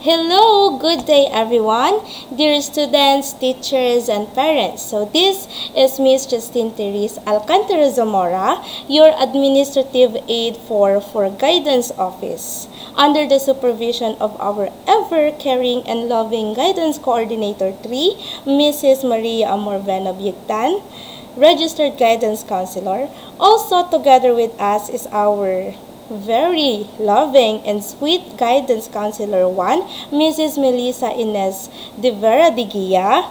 Hello, good day everyone, dear students, teachers, and parents. So this is Miss Justine Therese Alcantara Zamora, your administrative aide for Guidance Office, under the supervision of our ever-caring and loving Guidance Coordinator 3, Mrs. Maria Amorvena Biegtan, Registered Guidance Counselor. Also together with us is our very loving and sweet Guidance Counselor 1, Mrs. Melissa Ines de Vera de Guia.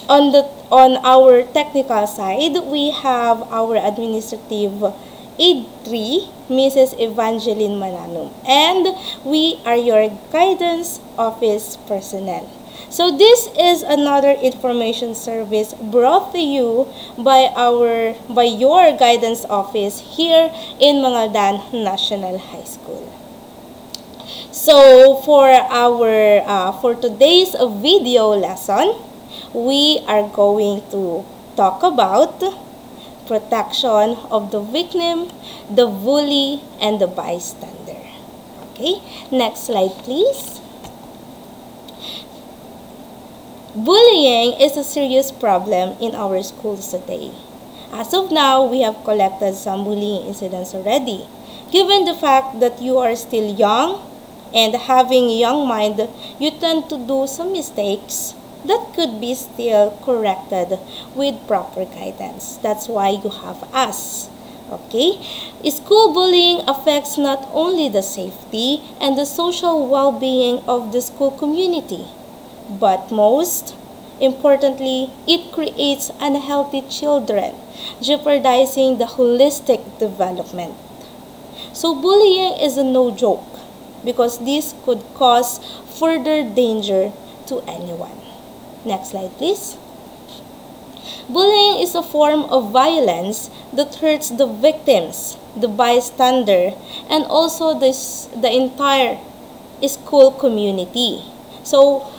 On our technical side, we have our administrative aide 3, Mrs. Evangeline Mananum, and we are your guidance office personnel. So this is another information service brought to you by your guidance office here in Mangaldan National High School. So for today's video lesson, we are going to talk about protection of the victim, the bully, and the bystander. Okay, next slide please. Bullying is a serious problem in our schools today. As of now, we have collected some bullying incidents already. Given the fact that you are still young and having a young mind, you tend to do some mistakes that could be still corrected with proper guidance. That's why you have us. Okay? School bullying affects not only the safety and the social well-being of the school community, but most importantly, it creates unhealthy children, jeopardizing the holistic development. So bullying is a no joke because this could cause further danger to anyone. Next slide, please. Bullying is a form of violence that hurts the victims, the bystander, and also the entire school community. So,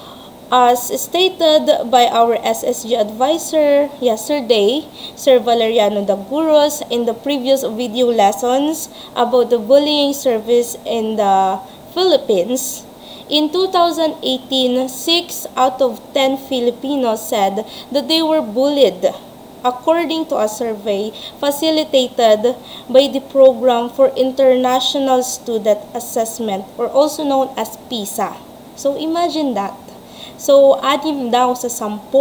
as stated by our SSG advisor yesterday, Sir Valeriano Daguros, in the previous video lessons about the bullying service in the Philippines, in 2018, 6 out of 10 Filipinos said that they were bullied, according to a survey facilitated by the Program for International Student Assessment, or also known as PISA. So imagine that. So, 6 daw sa 10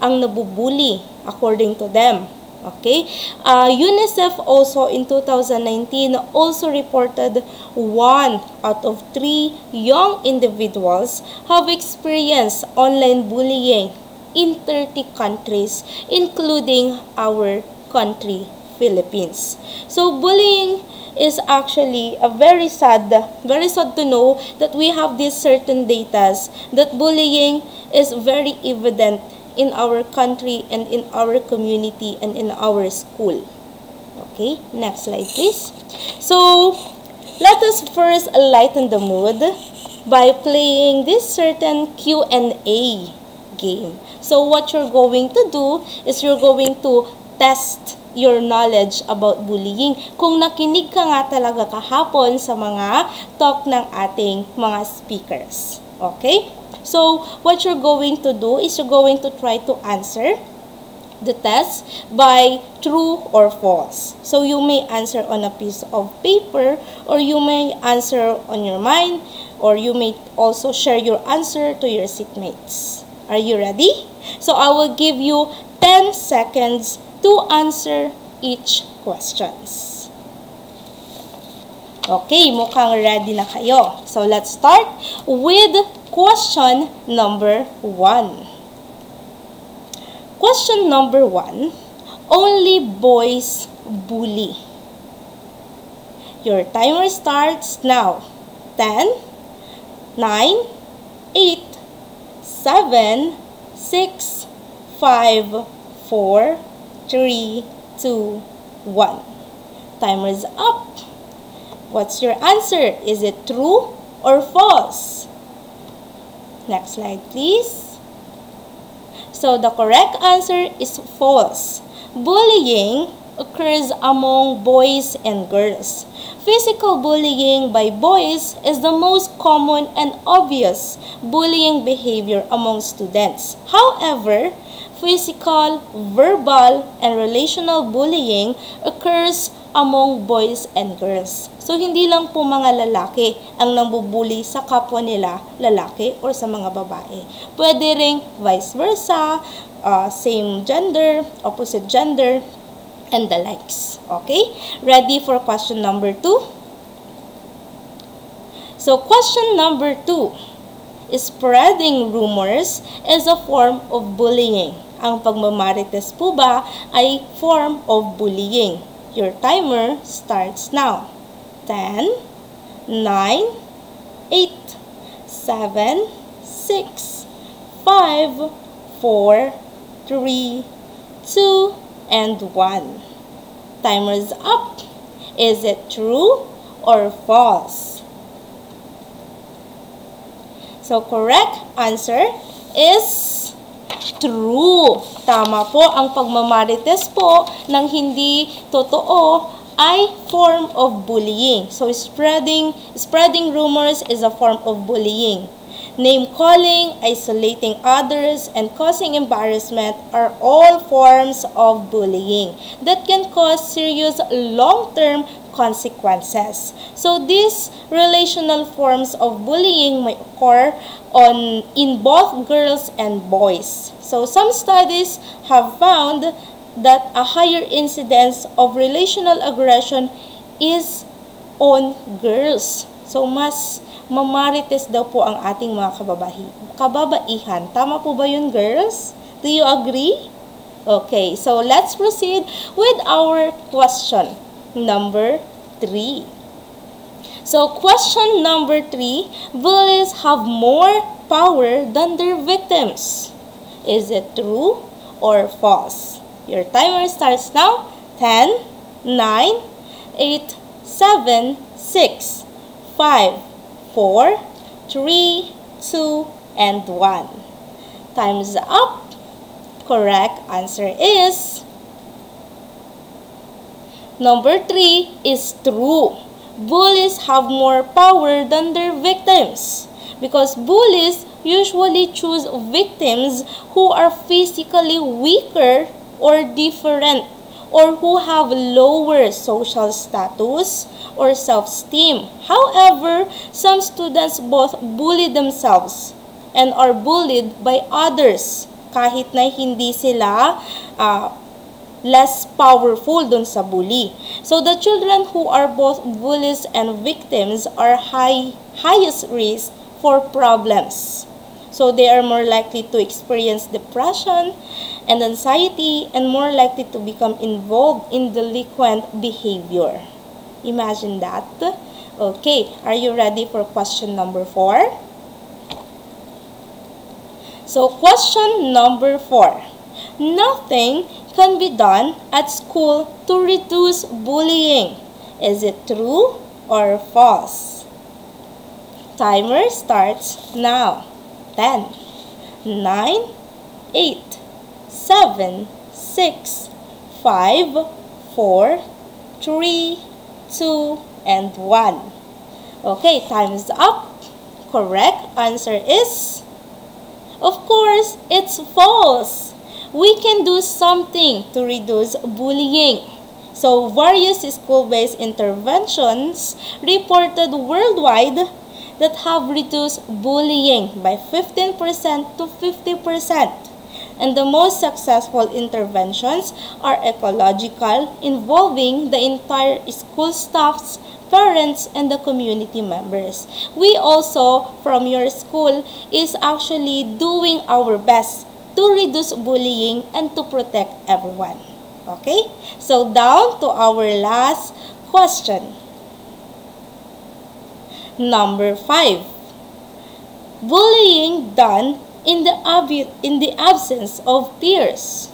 ang nabubuli according to them. Okay? UNICEF also in 2019 also reported 1 out of 3 young individuals have experienced online bullying in 30 countries, including our country, Philippines. So, bullying is actually a very sad to know that we have these certain data that bullying is very evident in our country and in our community and in our school. Okay, next slide please. So, let us first lighten the mood by playing this certain Q&A game. So, what you're going to do is you're going to test your knowledge about bullying. Kung nakinig ka nga talaga kahapon sa mga talk ng ating mga speakers. Okay? So, what you're going to do is you're going to try to answer the test by true or false. So, you may answer on a piece of paper, or you may answer on your mind, or you may also share your answer to your seatmates. Are you ready? So, I will give you 10 seconds to answer each questions. Okay, mukhang ready na kayo. So, let's start with question number 1. Question number 1, only boys bully. Your timer starts now. 10, 9, 8, 7, 6, 5, 4, 3, 2, 1. Timer is up. What's your answer? Is it true or false? Next slide, please. So, the correct answer is false. Bullying occurs among boys and girls. Physical bullying by boys is the most common and obvious bullying behavior among students. However, physical, verbal, and relational bullying occurs among boys and girls. So, hindi lang po mga lalaki ang nambubuli sa kapwa nila lalaki or sa mga babae. Pwede ring vice versa, same gender, opposite gender, and the likes. Okay? Ready for question number 2? So, question number 2. Spreading rumors is a form of bullying. Ang pagmamarites po ba ay form of bullying? Your timer starts now. 10, 9, 8, 7, 6, 5, 4, 3, 2, and 1. Timer's up. Is it true or false? So, correct answer is true. Tama po, ang pagmamarites po ng hindi totoo ay form of bullying. So, spreading rumors is a form of bullying. Name-calling, isolating others, and causing embarrassment are all forms of bullying that can cause serious long-term consequences. So, these relational forms of bullying may occur in both girls and boys. So, some studies have found that a higher incidence of relational aggression is on girls. So, mas mamarites daw po ang ating mga kababaihan. Tama po ba yun, girls? Do you agree? Okay, so let's proceed with our question number 3. So, question number 3, bullies have more power than their victims. Is it true or false? Your timer starts now. 10, 9, 8, 7, 6, 5, 4, 3, 2, and 1. Time's up. Correct answer is number 3 is true. Bullies have more power than their victims because bullies usually choose victims who are physically weaker or different or who have lower social status or self-esteem. However, some students both bully themselves and are bullied by others kahit na hindi sila less powerful dun sa bully. So, the children who are both bullies and victims are highest risk for problems. So, they are more likely to experience depression and anxiety and more likely to become involved in delinquent behavior. Imagine that. Okay, are you ready for question number 4? So, question number 4. Nothing can be done at school to reduce bullying. Is it true or false? Timer starts now. 10, 9, 8, 7, 6, 5, 4, 3, 2, and 1. Okay, time's up. Correct answer is, of course, it's false. We can do something to reduce bullying. So, various school-based interventions reported worldwide that have reduced bullying by 15% to 50%. And the most successful interventions are ecological, involving the entire school staffs, parents, and the community members. We also, from your school, is actually doing our best to reduce bullying and to protect everyone. Okay? So, down to our last question. Number 5. Bullying done in the absence of peers.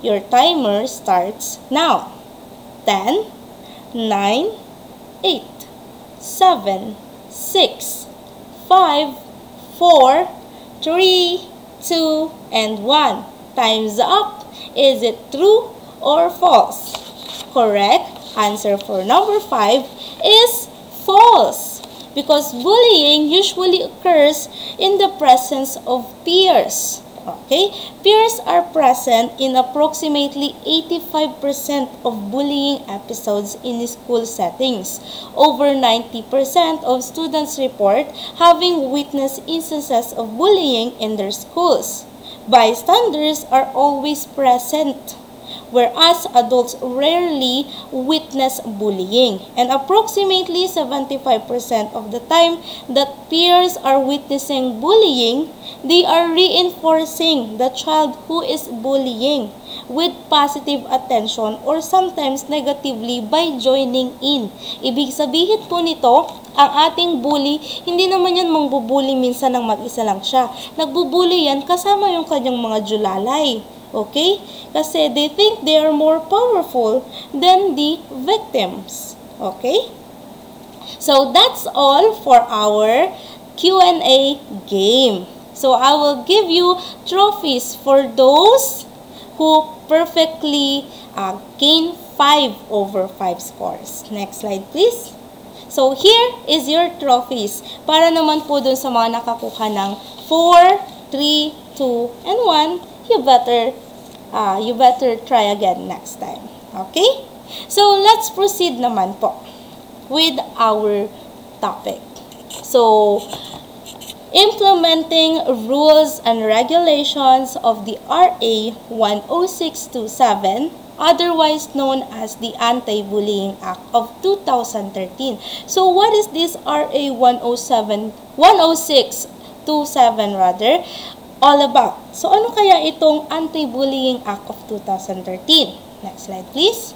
Your timer starts now. 10, 9, 8, 7, 6, 5, 4, 3, 2, and 1. Time's up. Is it true or false? correct answer for number 5 is false, because bullying usually occurs in the presence of peers. Okay? Peers are present in approximately 85% of bullying episodes in school settings. Over 90% of students report having witnessed instances of bullying in their schools. Bystanders are always present, whereas adults rarely witness bullying. And approximately 75% of the time that peers are witnessing bullying, they are reinforcing the child who is bullying with positive attention or sometimes negatively by joining in. Ibig sabihin po nito, ang ating bully, hindi naman yan mangbubully minsan ng mag-isa lang siya. Nagbubully yan kasama yung kanyang mga julalay. Okay? Kasi they think they are more powerful than the victims. Okay? So, that's all for our Q&A game. So, I will give you trophies for those who perfectly gain 5 over 5 scores. Next slide, please. So, here is your trophies. Para naman po dun sa mga nakakuha ng 4, 3, 2, and 1, you better try again next time. Okay? So, let's proceed naman po with our topic. So, implementing rules and regulations of the RA 10627, otherwise known as the Anti-Bullying Act of 2013. So, what is this RA 10627 all about? So, ano kaya itong Anti-Bullying Act of 2013? Next slide, please.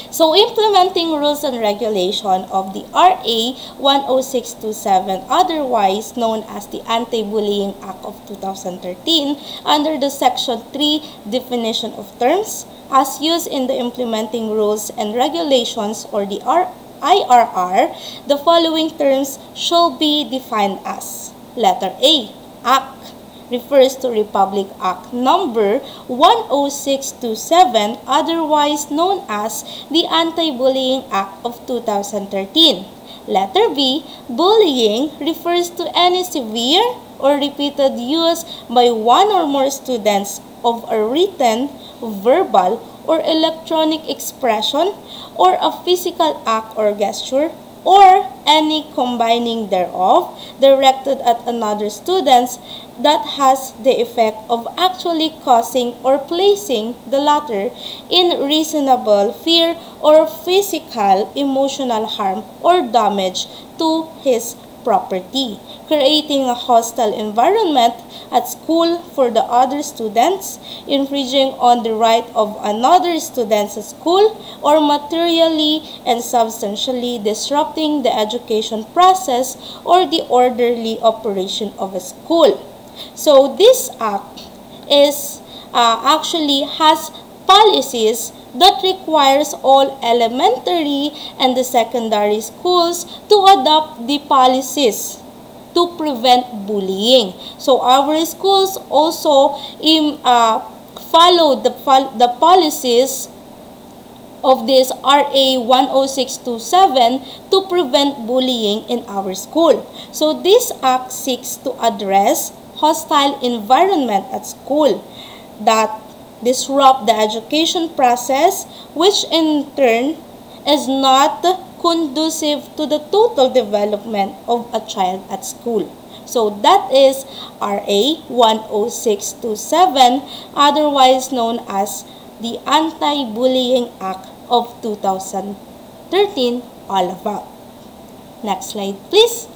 So, implementing rules and regulation of the RA 10627, otherwise known as the Anti-Bullying Act of 2013, under the Section 3 definition of terms, as used in the implementing rules and regulations or the IRR, the following terms shall be defined as: letter A, Act refers to Republic Act number 10627, otherwise known as the Anti-Bullying Act of 2013. Letter B, bullying refers to any severe or repeated use by one or more students of a written, verbal, or electronic expression or a physical act or gesture, or any combining thereof, directed at another student that has the effect of actually causing or placing the latter in reasonable fear or physical, emotional harm or damage to his property, creating a hostile environment at school for the other students, infringing on the right of another student's school, or materially and substantially disrupting the education process or the orderly operation of a school. So this act is actually has policies that requires all elementary and the secondary schools to adopt the policies to prevent bullying. So our schools also follow the policies of this RA 10627 to prevent bullying in our school. So this act seeks to address hostile environment at school that disrupt the education process, which in turn is not conducive to the total development of a child at school. So that is RA 10627, otherwise known as the Anti-Bullying Act of 2013, all about. Next slide, please.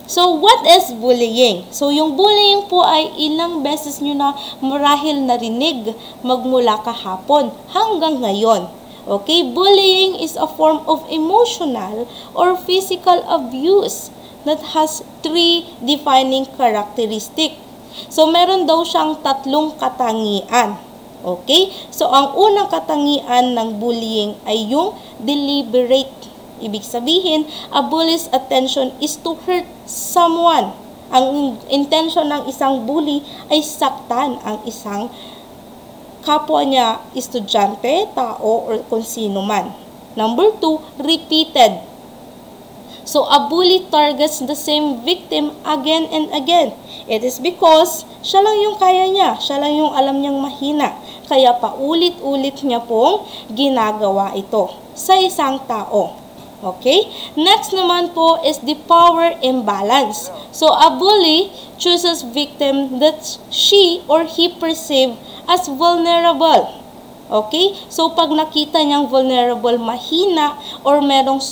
So, what is bullying? So, yung bullying po ay ilang beses nyo na marahil narinig magmula kahapon hanggang ngayon. Okay? Bullying is a form of emotional or physical abuse that has 3 defining characteristics. So, meron daw siyang 3 katangian. Okay? So, ang unang katangian ng bullying ay yung deliberate. Ibig sabihin, a bully's attention is to hurt someone. Ang intention ng isang bully ay saktan ang isang kapwa niya, estudyante, tao, or kung sino man. Number 2, repeated. So, a bully targets the same victim again and again. It is because siya lang yung kaya niya, siya lang yung alam niyang mahina. Kaya paulit-ulit niya pong ginagawa ito sa isang tao. Okay? Next naman po is the power imbalance. So, a bully chooses victim that she or he perceive as vulnerable. Okay? So, pag nakita niyang vulnerable, mahina, or merong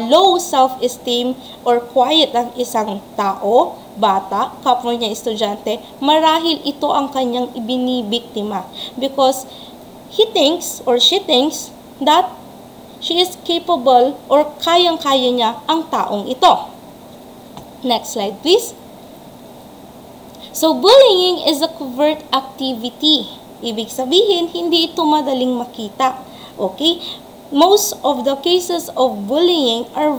low self-esteem or quiet ang isang tao, bata, kapwa niya estudyante, marahil ito ang kanyang ibinibiktima. Because he thinks or she thinks that she is capable or kayang-kaya niya ang taong ito. Next slide, please. So, bullying is a covert activity. Ibig sabihin, hindi ito madaling makita. Okay? Most of the cases of bullying are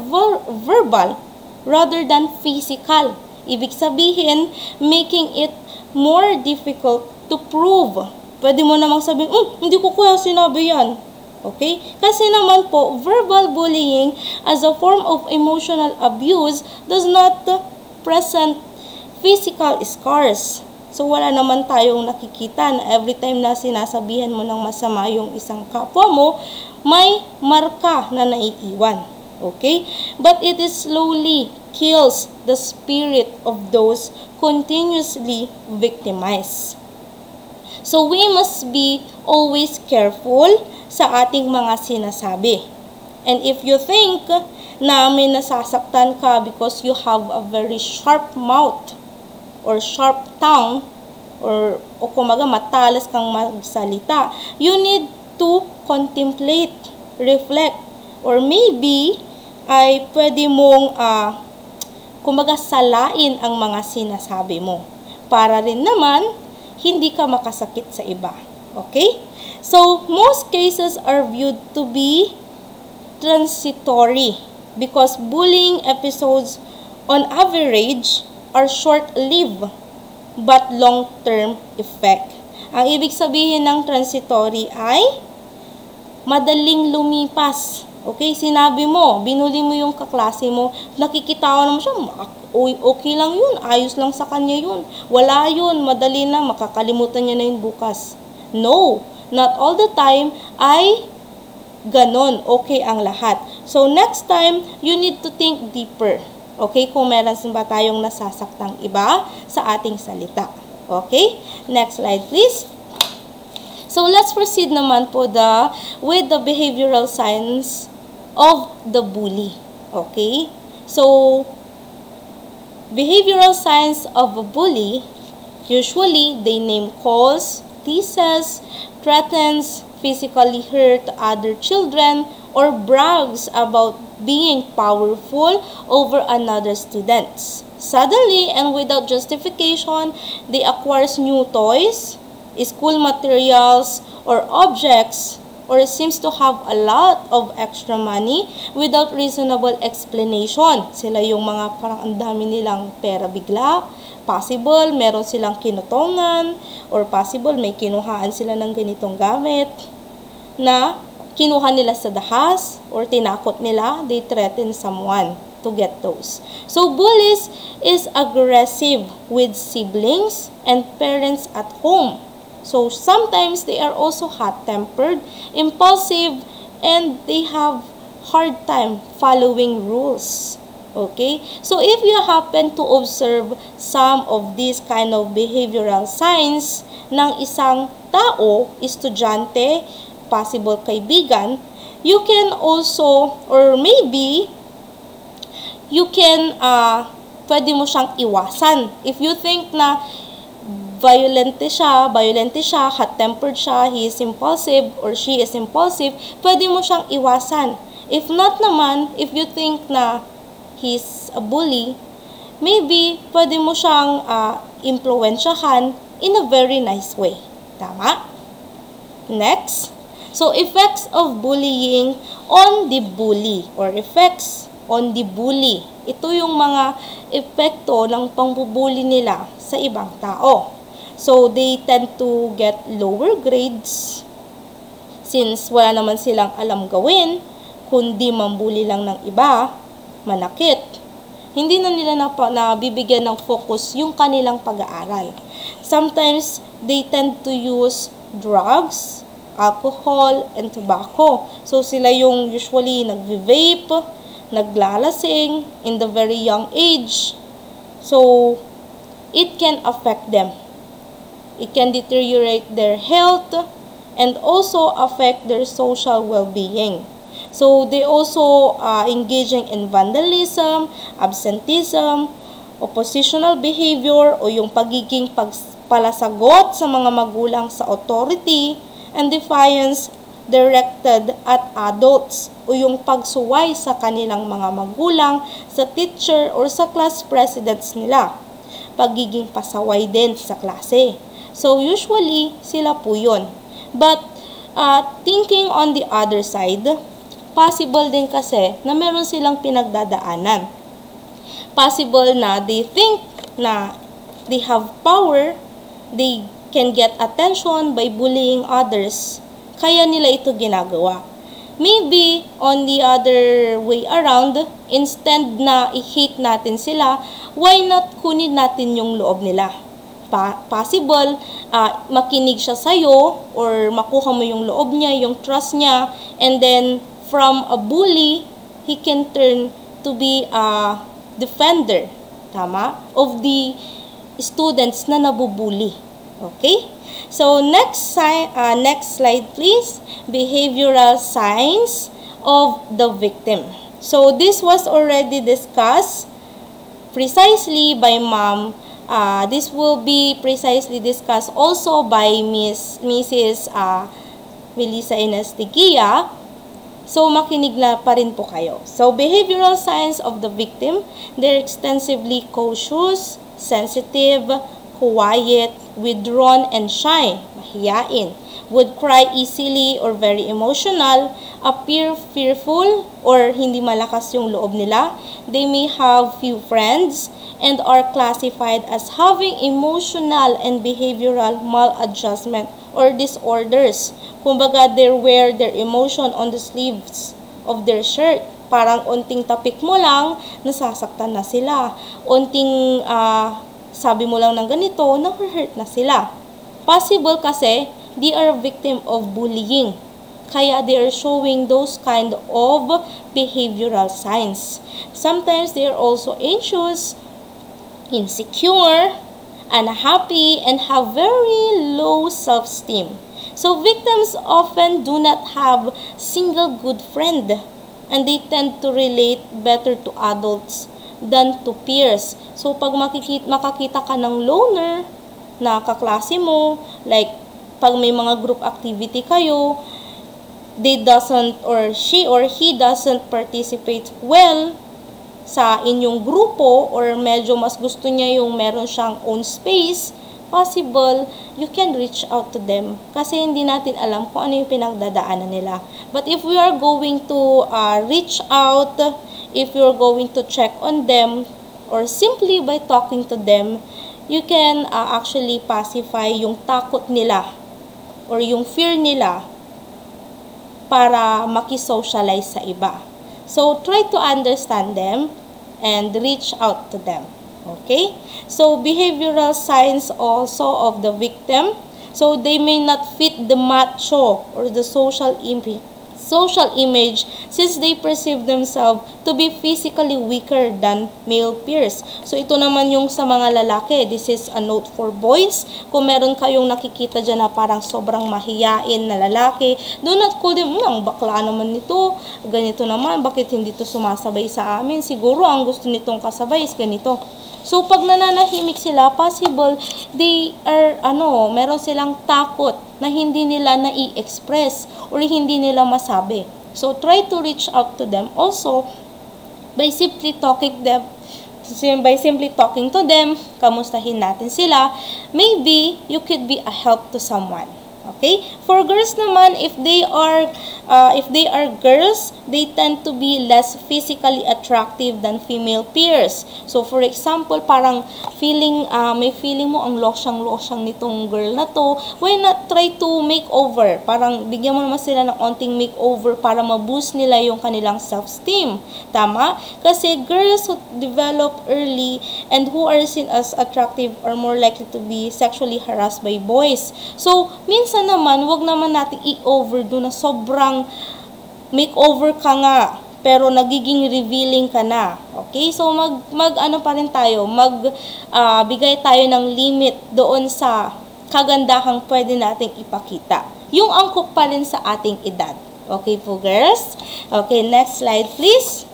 verbal rather than physical. Ibig sabihin, making it more difficult to prove. Pwede mo namang sabihin, hindi ko kaya sinabi yan. Okay? Kasi naman po, verbal bullying as a form of emotional abuse does not present physical scars. So, wala naman tayong nakikita na every time na sinasabihan mo ng masama yung isang kapwa mo, may marka na naiiwan. Okay? But it is slowly kills the spirit of those continuously victimized. So, we must be always careful sa ating mga sinasabi. And if you think na may nasasaktan ka because you have a very sharp mouth, or sharp tongue, or kumaga matalas kang magsalita, you need to contemplate, reflect, or maybe ay pwede mong kumaga salain ang mga sinasabi mo para rin naman hindi ka makasakit sa iba. Okay? So, most cases are viewed to be transitory because bullying episodes on average are short-lived but long-term effect. Ang ibig sabihin ng transitory ay madaling lumipas. Okay, sinabi mo, binuli mo yung kaklase mo, nakikita ko naman siya, okay lang yun, ayos lang sa kanya yun. Wala yun, madali na, makakalimutan niya na yun bukas. No, not all the time ay ganon, okay ang lahat. So, next time, you need to think deeper. Okay, kung meron ba tayong nasasaktang iba sa ating salita. Okay, next slide please. So, let's proceed naman po with the behavioral signs of the bully. Okay, so, behavioral signs of a bully, usually, they name calls, teases, threatens, physically hurt other children, or brags about being powerful over another students. Suddenly and without justification, they acquire new toys, school materials, or objects, or seems to have a lot of extra money without reasonable explanation. Sila yung mga parang ang dami nilang pera bigla. Possible, meron silang kinutongan, or possible, may kinuhaan sila ng ganitong gamit na kinuha nila sa dahas or tinakot nila, they threaten someone to get those. So, bullies is aggressive with siblings and parents at home. So, sometimes they are also hot-tempered, impulsive, and they have hard time following rules. Okay? So, if you happen to observe some of these kind of behavioral signs ng isang tao, estudyante, possible kaibigan, you can also, or maybe, you can, pwede mo siyang iwasan. If you think na violente siya, hot-tempered siya, he is impulsive, or she is impulsive, pwede mo siyang iwasan. If not naman, if you think na he's a bully, maybe pwede mo siyang impluwensyahan in a very nice way. Tama? Next. So, effects of bullying on the bully or effects on the bully. Ito yung mga epekto ng pangbubully nila sa ibang tao. So, they tend to get lower grades since wala naman silang alam gawin, kundi mambuli lang ng iba, manakit. Hindi na nila nabibigyan ng focus yung kanilang pag-aaral. Sometimes, they tend to use drugs, alcohol, and tobacco. So, sila yung usually nag-vape, naglalasing in the very young age. So, it can affect them. It can deteriorate their health and also affect their social well-being. So, they also engaging in vandalism, absenteeism, oppositional behavior o yung pagiging palasagot sa mga magulang sa authority, and defiance directed at adults o yung pagsuway sa kanilang mga magulang, sa teacher or sa class presidents nila. Pagiging pasaway din sa klase. So, usually, sila po yun. But, thinking on the other side, possible din kasi na meron silang pinagdadaanan. Possible na they think na they have power, they can get attention by bullying others. Kaya nila ito ginagawa. Maybe, on the other way around, instead na i-hate natin sila, why not kunin natin yung loob nila? Possible, makinig siya sa'yo, or makuha mo yung loob niya, yung trust niya, and then, from a bully, he can turn to be a defender, tama, of the students na nabubully. Okay? So, next slide please. Behavioral signs of the victim. So, this was already discussed precisely by Ma'am. This will be precisely discussed also by Mrs. Melissa Inestigia. So, makinig na pa rin po kayo. So, behavioral signs of the victim, they're extensively cautious, sensitive, quiet, withdrawn, and shy, mahiyain, would cry easily or very emotional, appear fearful or hindi malakas yung loob nila. They may have few friends and are classified as having emotional and behavioral maladjustment or disorders. Kumbaga, they wear their emotion on the sleeves of their shirt. Parang unting tapik mo lang, nasasaktan na sila. Unting sabi mo lang ng ganito, na-hurt na sila. Possible kasi, they are victim of bullying. Kaya they are showing those kind of behavioral signs. Sometimes they are also anxious, insecure, unhappy, and have very low self-esteem. So victims often do not have single good friend, and they tend to relate better to adults than to peers. So pag makakita ka ng loner na kaklase mo, like pag may mga group activity kayo, they doesn't or she or he doesn't participate well sa inyong grupo, or medyo mas gusto niya yung meron siyang own space, possible you can reach out to them kasi hindi natin alam kung ano yung pinagdadaanan nila. But if we are going to reach out, if you're going to check on them, or simply by talking to them, you can actually pacify yung takot nila or yung fear nila para makisocialize sa iba. So, try to understand them and reach out to them. Okay? So, behavioral signs also of the victim. So, they may not fit the macho or the social image since they perceive themselves to be physically weaker than male peers. So, ito naman yung sa mga lalaki. This is a note for boys. Kung meron kayong nakikita dyan na parang sobrang mahiyain na lalaki, do not call them, ang bakla naman nito, ganito naman, bakit hindi to sumasabay sa amin? Siguro ang gusto nitong kasabay is ganito. So, pag nananahimik sila, possible, they are, meron silang takot na hindi nila nai-express or hindi nila masabi. So, try to reach out to them also by simply talking to them, kamustahin natin sila. Maybe, you could be a help to someone. Okay? For girls naman, if they are if they are girls, they tend to be less physically attractive than female peers. So, for example, parang may feeling mo ang losyang-losyang nitong girl na to, why not try to make over? Parang bigyan mo naman sila ng onting makeover para ma-boost nila yung kanilang self-esteem. Tama? Kasi girls who develop early and who are seen as attractive are more likely to be sexually harassed by boys. So, minsan naman, wag naman natin i-overdo na sobrang makeover ka nga, pero nagiging revealing ka na. Okay? So, ano pa rin tayo, bigay tayo ng limit doon sa kagandahang pwede nating ipakita. Yung angkop pa rin sa ating edad. Okay po, girls? Okay, next slide, please.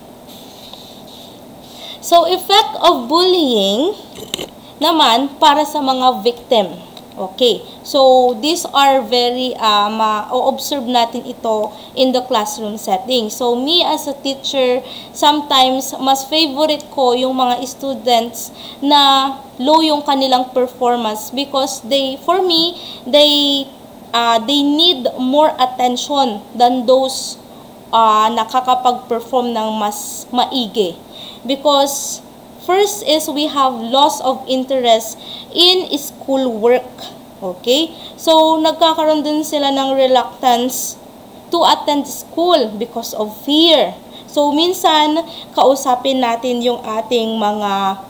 So, effect of bullying naman para sa mga victim. Okay. So, these are very, ma-observe natin ito in the classroom setting. So, me as a teacher, sometimes, mas favorite ko yung mga students na low yung kanilang performance because for me, they need more attention than those nakakapag-perform ng mas maigi. Because first is we have loss of interest in school work. Okay? So, nagkakaroon din sila ng reluctance to attend school because of fear. So, minsan, kausapin natin yung ating mga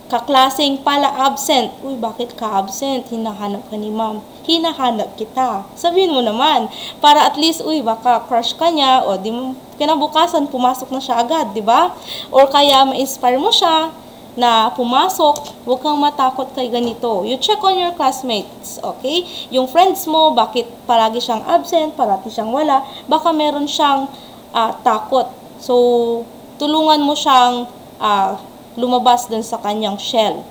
kaklaseng pala absent. Uy, bakit ka absent? Hinahanap ka ni ma'am. Hinahanap kita. Sabihin mo naman. Para at least, uy, baka crush ka niya. O, di mo, kinabukasan, pumasok na siya agad, di ba? Or kaya ma-inspire mo siya na pumasok, huwag kang matakot kay ganito. You check on your classmates, okay? Yung friends mo, bakit palagi siyang absent, palagi siyang wala, baka meron siyang takot. So, tulungan mo siyang lumabas dun sa kanyang shell.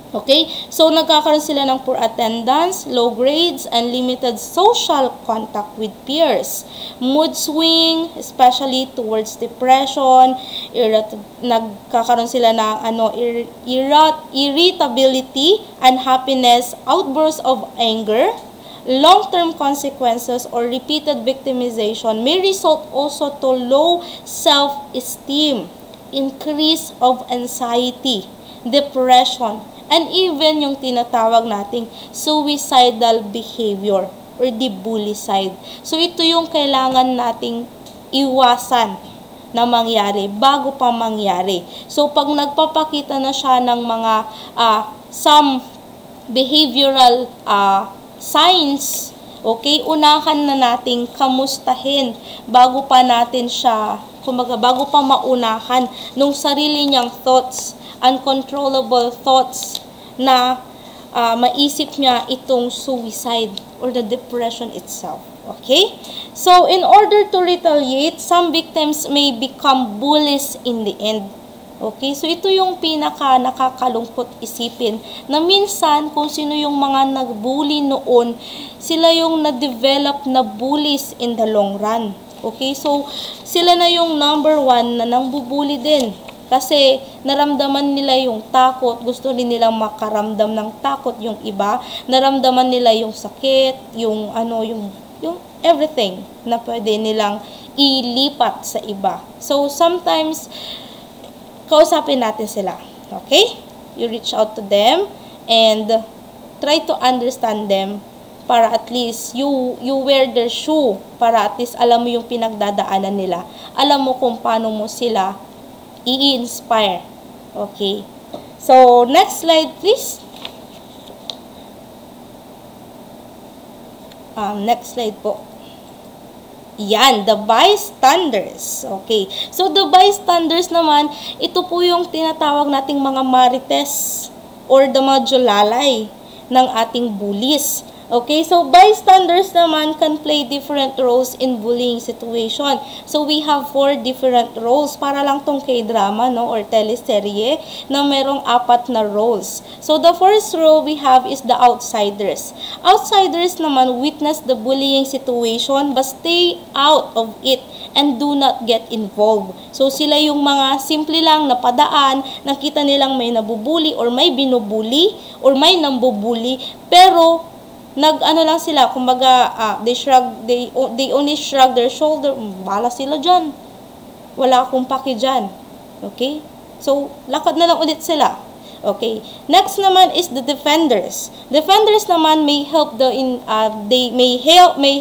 Okay? So, nagkakaroon sila ng poor attendance, low grades, and limited social contact with peers. Mood swing, especially towards depression, nagkakaroon sila ng irritability, unhappiness, outbursts of anger, long-term consequences or repeated victimization may result also to low self-esteem, increase of anxiety, depression, and even yung tinatawag nating suicidal behavior or the bully side. So, ito yung kailangan nating iwasan na mangyari bago pa mangyari. So, pag nagpapakita na siya ng mga some behavioral signs, okay, unahan na nating kamustahin bago pa natin siya, kumbaga, bago pa maunahan nung sarili niyang thoughts, uncontrollable thoughts na maisip niya itong suicide or the depression itself. Okay? So, in order to retaliate, some victims may become bullies in the end. Okay? So, ito yung nakakalungkot isipin na minsan kung sino yung mga nagbully noon, sila yung na-develop na bullies in the long run. Okay? So, sila na yung number one na nangbubully din. Kasi naramdaman nila yung takot, gusto rin nilang makaramdam ng takot yung iba, naramdaman nila yung sakit, yung everything na pwede nilang ilipat sa iba. So, sometimes, kausapin natin sila. Okay? You reach out to them and try to understand them para at least you wear their shoe para at least alam mo yung pinagdadaanan nila. Alam mo kung paano mo sila i-inspire. Okay? So, next slide, please. Next slide po. Yan, the bystanders. Okay. So, the bystanders naman, ito po yung tinatawag nating mga marites or the mga julalay ng ating bullies. Okay, so bystanders naman can play different roles in bullying situation. So we have 4 different roles para lang tong K-drama, no, or teleserye na merong 4 na roles. So the first role we have is the outsiders. Outsiders naman witness the bullying situation but stay out of it and do not get involved. So sila yung mga simple lang na padaan, nakita nilang may nabubuli or may binubuli or may nambubuli, pero ano lang sila, kumbaga, they only shrug their shoulder, bala sila dyan. Wala akong paki dyan. Okay? So, lakad na lang ulit sila. Okay. Next naman is the defenders. Defenders naman may help may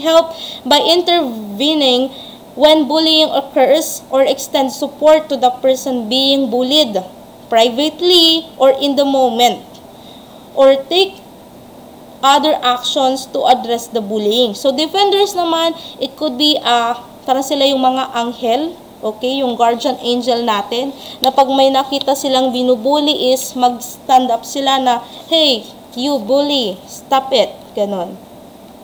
help by intervening when bullying occurs or extend support to the person being bullied privately or in the moment, or take other actions to address the bullying. So defenders naman, it could be parang sila yung mga anghel. Okay, yung guardian angel natin, na pag may nakita silang binubully is mag-stand up sila na, hey, you bully, stop it, ganon.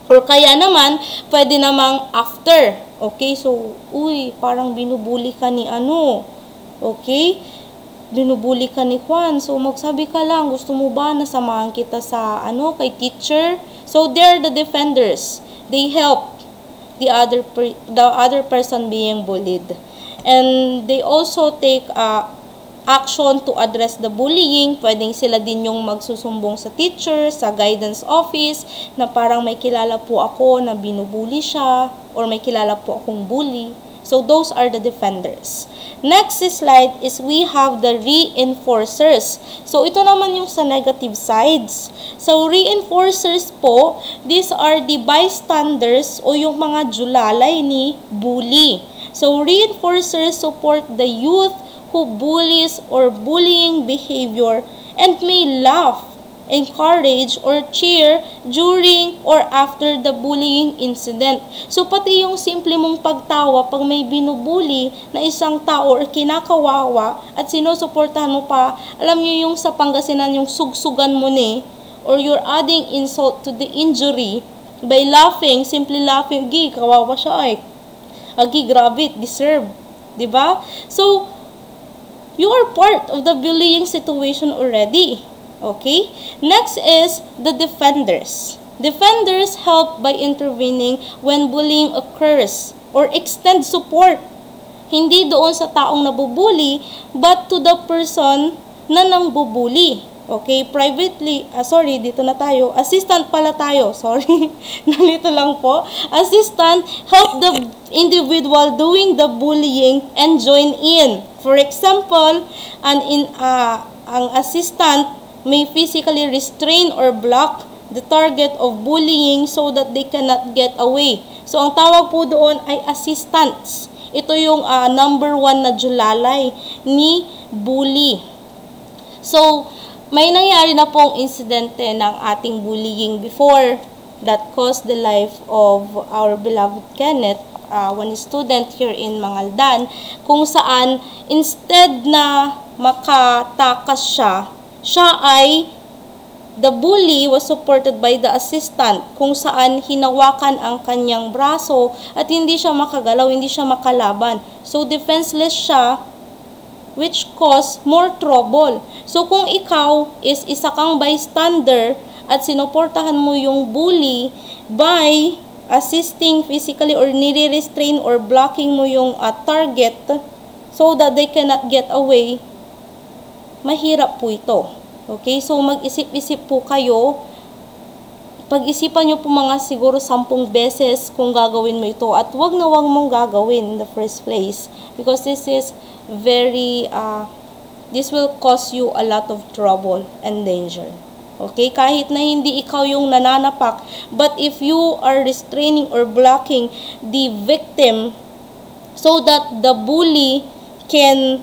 Or kaya naman, pwede namang after, okay, so, uy, parang binubully ka ni ano, okay, binubully ka ni Juan, so magsabi ka lang, gusto mo ba na samahan kita sa, kay teacher? So, they're the defenders, they help the other person being bullied. And they also take action to address the bullying. Pwedeng sila din yung magsusumbong sa teacher, sa guidance office, na parang may kilala po ako na binubully siya, or may kilala po akong bully. So, those are the defenders. Next slide is we have the reinforcers. So, ito naman yung sa negative sides. So, reinforcers po, these are the bystanders o yung mga julalay ni bully. So, reinforcers support the youth who bullies or bullying behavior and may laugh, encourage, or cheer during or after the bullying incident. So, pati yung simple mong pagtawa pag may binubuli na isang tao or kinakawawa at sinusuportahan mo pa, alam nyo yung sa Pangasinan yung sugsugan mo ni, or you're adding insult to the injury by laughing, simply laughing, kawawa siya ay. Agi, grabe, deserve. Diba? So, you are part of the bullying situation already. Okay? Next is the defenders. Defenders help by intervening when bullying occurs or extend support. Hindi doon sa taong nabubuli, but to the person na nangbubuli. Okay, privately, dito na tayo. Assistant pala tayo, sorry. Nalito lang po. Assistant, help the individual doing the bullying and join in. For example, ang assistant may physically restrain or block the target of bullying so that they cannot get away. So, ang tawag po doon ay assistants. Ito yung number 1 na julalay ni bully. So, may nangyari na pong insidente ng ating bullying before that caused the life of our beloved Kenneth, one student here in Mangaldan, kung saan instead na makatakas siya ay the bully was supported by the assistant, kung saan hinawakan ang kanyang braso at hindi siya makagalaw, hindi siya makalaban. So defenseless siya, which cause more trouble. So, kung ikaw is isa kang bystander at sinuportahan mo yung bully by assisting physically or nire-restrain or blocking mo yung target so that they cannot get away, mahirap po ito. Okay? So, mag-isip-isip po kayo. Pag-isipan nyo po mga siguro 10 beses kung gagawin mo ito. At wag na wag mong gagawin in the first place. Because this is this will cause you a lot of trouble and danger. Okay? Kahit na hindi ikaw yung nananapak, but if you are restraining or blocking the victim so that the bully can,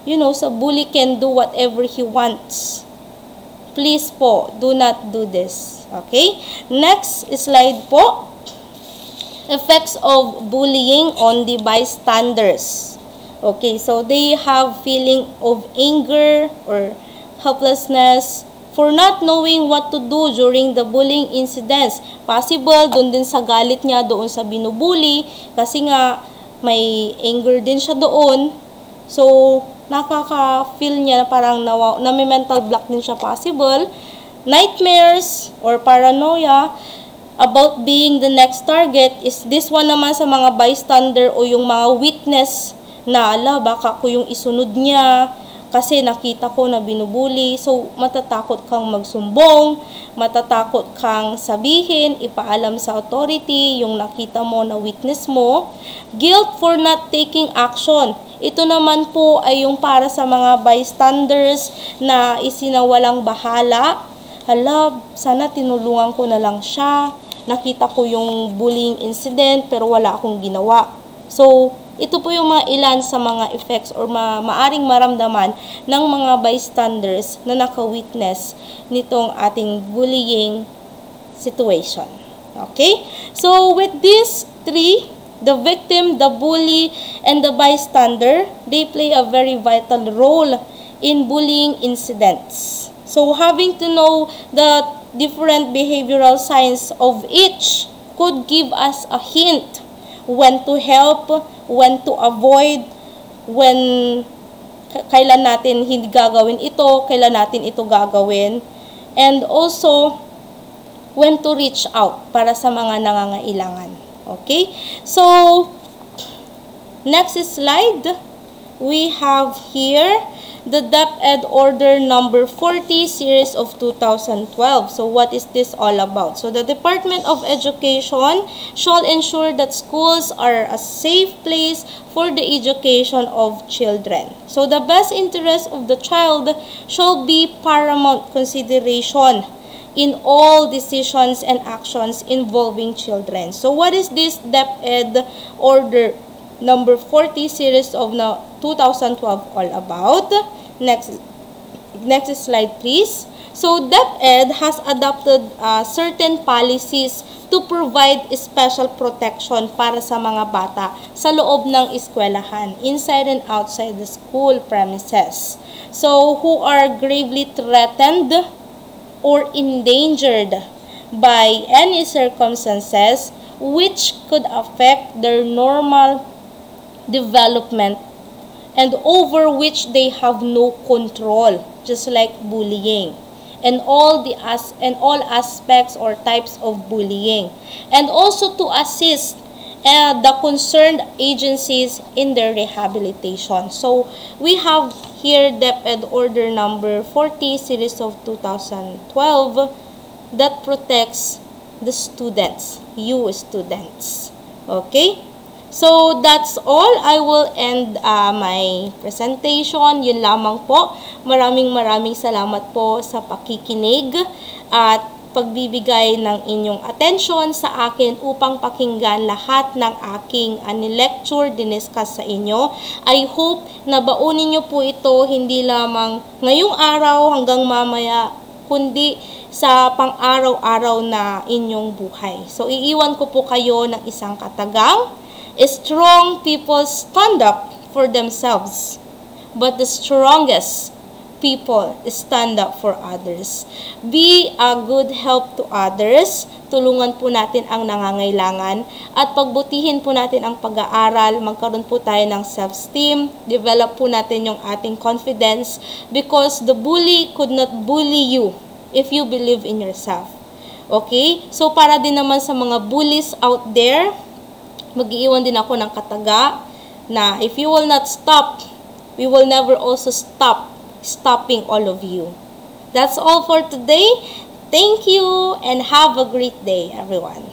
bully can do whatever he wants. Please po, do not do this. Okay? Next slide po. Effects of bullying on the bystanders. Okay, so they have feeling of anger or helplessness for not knowing what to do during the bullying incidents. Possible, doon din sa galit niya doon sa binubuli, kasi nga may anger din siya doon. So, nakaka-feel niya na parang na may mental block din siya possible. Nightmares or paranoia about being the next target is this one naman sa mga bystander o yung mga witness na, baka ko yung isunod niya, kasi nakita ko na binubuli. So, matatakot kang magsumbong, matatakot kang sabihin, ipaalam sa authority yung nakita mo na weakness mo. Guilt for not taking action. Ito naman po ay yung para sa mga bystanders na isinawalang bahala. Hala, sana tinulungan ko na lang siya. Nakita ko yung bullying incident pero wala akong ginawa. So, ito po yung mga ilan sa mga effects or maaring maramdaman ng mga bystanders na naka-witness nitong ating bullying situation. Okay? So, with these three, the victim, the bully, and the bystander, they play a very vital role in bullying incidents. So, having to know the different behavioral signs of each could give us a hint when to help, when to avoid, when kailan natin hindi gagawin ito, kailan natin ito gagawin, and also when to reach out para sa mga nangangailangan. Okay? So, next slide, we have here the DepEd Order number 40 series of 2012. So what is this all about? So the Department of Education shall ensure that schools are a safe place for the education of children. So the best interest of the child shall be paramount consideration in all decisions and actions involving children. So what is this DepEd Order number 40 series of 2012 all about? Next slide, please. So, DepEd has adopted certain policies to provide special protection para sa mga bata sa loob ng eskwelahan, inside and outside the school premises. So, who are gravely threatened or endangered by any circumstances which could affect their normal development and over which they have no control, just like bullying, and all aspects or types of bullying, and also to assist the concerned agencies in their rehabilitation. So we have here DepEd Order number 40 series of 2012 that protects the students, you students. Okay? So, that's all. I will end my presentation. Yun lamang po. Maraming salamat po sa pakikinig at pagbibigay ng inyong atensyon sa akin upang pakinggan lahat ng aking lecture, diniscuss sa inyo. I hope na baunin nyo po ito hindi lamang ngayong araw hanggang mamaya, kundi sa pang-araw-araw na inyong buhay. So, iiwan ko po kayo ng isang katagang. Strong people stand up for themselves, but the strongest people stand up for others. Be a good help to others. Tulungan po natin ang nangangailangan at pagbutihin po natin ang pag-aaral. Magkaroon po tayo ng self-esteem. Develop po natin yung ating confidence because the bully could not bully you if you believe in yourself. Okay? So, para din naman sa mga bullies out there, mag-iiwan din ako ng kataga na if you will not stop, we will never also stop stopping all of you. That's all for today. Thank you and have a great day, everyone.